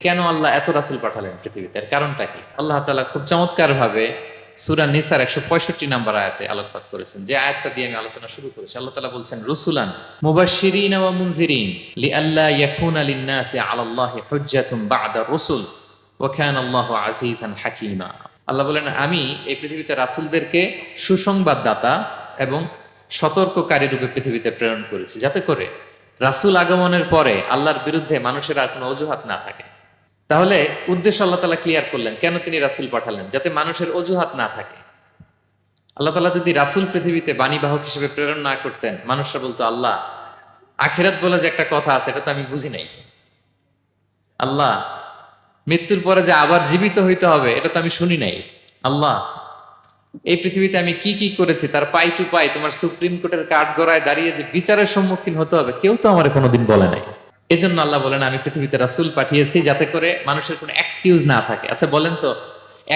কেন আল্লাহ এত রাসূল পাঠালেন পৃথিবীতে, এর কারণটা কি? আল্লাহ তাআলা খুব চমৎকার ভাবে সূরা নিসার 165 নম্বর আয়াতে আলোকপাত করেছেন, যে আয়াতটা দিয়ে আমি আলোচনা শুরু করেছি। আল্লাহ তাআলা বলছেন, রুসুলান মুবাশশিরিন ওয়া মুনজিরিন লিআল্লা ইয়াকুনা লিন-নাসি আলাল্লাহি হুজ্জাতুন বা'দা রুসুল ওয়া কানা আল্লাহু আজিজান হাকীমা। আল্লাহ বলেন, আমি এই পৃথিবীতে রাসূলদেরকে সুসংবাদদাতা এবং সতর্ককারী রূপে পৃথিবীতে প্রেরণ করেছি, যাতে করে রাসূল আগমনের পরে আল্লাহর বিরুদ্ধে মানুষের আর কোনো অজুহাত না থাকে। তাহলে উদ্দেশ্য আল্লাহ তাআলা ক্লিয়ার করলেন, কেন তিনি রাসূল পাঠালেন, যাতে মানুষের অজুহাত না থাকে। আল্লাহ তাআলা যদি রাসূল পৃথিবীতে বাণীবাহক হিসেবে প্রেরণ না করতেন, মানুষরা বলতো, আল্লাহ আখিরাত বলে যে একটা কথা আছে, এটা তো আমি বুঝি নাই। আল্লাহ মৃত্যুর পরে যে আবার জীবিত হইতে হবে, এটা তো আমি শুনি নাই। আল্লাহ এই পৃথিবীতে আমি কি কি করেছি তার পাই টু পাই তোমার সুপ্রিম কোর্টের কাঠগড়ায় দাঁড়িয়ে যে বিচারের সম্মুখীন হতে হবে, কেউ তো আমার কোনোদিন বলে নাই। এজন্য আল্লাহ বলেন, আমি পৃথিবীতে রাসূল পাঠিয়েছি যাতে করে মানুষের কোনো এক্সকিউজ না থাকে। আচ্ছা বলেন তো,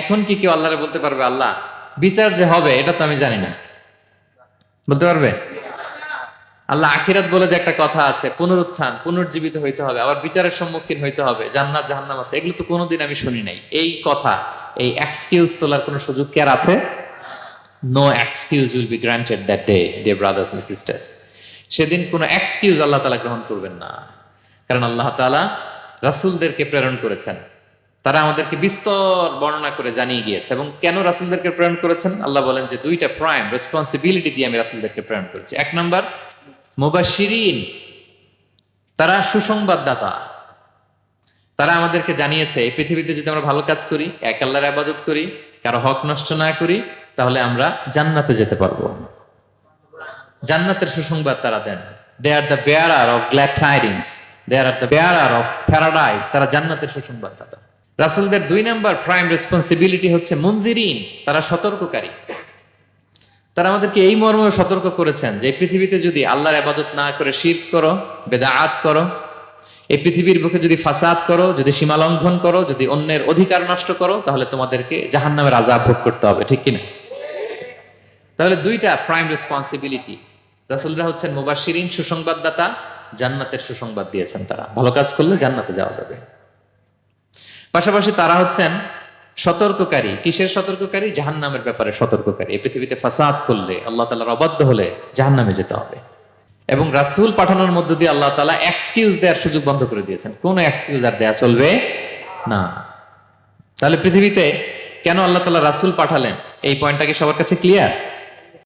এখন কি কেউ আল্লাহরে বলতে পারবে, আল্লাহ বিচার যে হবে এটা তো আমি জানি না? বলতে পারবে? আল্লাহ আখিরাত বলে যে একটা কথা আছে, পুনরুত্থান, পুনর্জীবিত হইতে হবে, আবার বিচারের সম্মুখীন হইতে হবে, জান্নাত জাহান্নাম আছে, এগুলো তো কোনোদিন আমি শুনি নাই। এই কথা, এই এক্সকিউজ তোলার কোনো সুযোগ কি আর আছে? No excuse will be granted that day, dear brothers and sisters. সেদিন কোনো এক্সকিউজ আল্লাহ তাআলা গ্রহণ করবেন না, কারণ আল্লাহ তাআলা রাসূলদেরকে প্রেরণ করেছেন। তারা আমাদেরকে বিস্তর বর্ণনা করে জানিয়ে গিয়েছে। এবং কেন রাসূলদেরকে প্রেরণ করেছেন? আল্লাহ বলেন যে দুইটা প্রাইম রেসপন্সিবিলিটি দিয়ে আমি রাসূলদেরকে প্রেরণ করেছি। এক নাম্বার, মুবাশশিরিন, তারা সুসংবাদদাতা। তারা আমাদেরকে জানিয়েছে এই পৃথিবীতে যদি আমরা ভালো কাজ করি, এক আল্লাহর ইবাদত করি, কারো হক নষ্ট না করি, তাহলে আমরা জান্নাতে যেতে পারবো। জান্নাতের সুসংবাদ তারা দেন। They are the bearer of glad tidings, they are the bearer of paradise. তারা জান্নাতের সুসংবাদদাতা। রাসূলদের দুই নাম্বার প্রাইম রেসপন্সিবিলিটি হচ্ছে মুনজিরিন, তারা সতর্ককারী। তারা আমাদেরকে এই মর্মে সতর্ক করেছেন যে এই পৃথিবীতে যদি আল্লাহর ইবাদত না করে শিরক করো, বেদাআত করো, এই পৃথিবীর বুকে যদি ফাসাদ করো, যদি সীমা লঙ্ঘন করো, যদি অন্যের অধিকার নষ্ট করো, তাহলে তোমাদেরকে জাহান্নামের আযাব ভোগ করতে হবে। ঠিক কিনা? তাহলে দুইটা প্রাইম রেসপন্সিবিলিটি। রাসূলরা হচ্ছেন মুবাশশিরিন, সুসংবাদদাতা, জান্নাতের সুসংবাদ দিয়েছেন। তারা ভালো কাজ করলে জান্নাতে যাওয়া যাবে। পাশাপাশি তারা হচ্ছেন সতর্ককারী। কিসের সতর্ককারী? জাহান্নামের ব্যাপারে সতর্ককারী। এই পৃথিবীতে ফাসাদ করলে, আল্লাহ তাআলার অবাধ্য হলে জাহান্নামে যেতে হবে। এবং রাসূল পাঠানোর মধ্য দিয়ে আল্লাহ তাআলা এক্সকিউজ দেওয়ার সুযোগ বন্ধ করে দিয়েছেন। কোন এক্সকিউজ আর দেয়া চলবে না। তাহলে পৃথিবীতে কেন আল্লাহ তাআলা রাসূল পাঠালেন, এই পয়েন্টটা কি সবার কাছে ক্লিয়ার?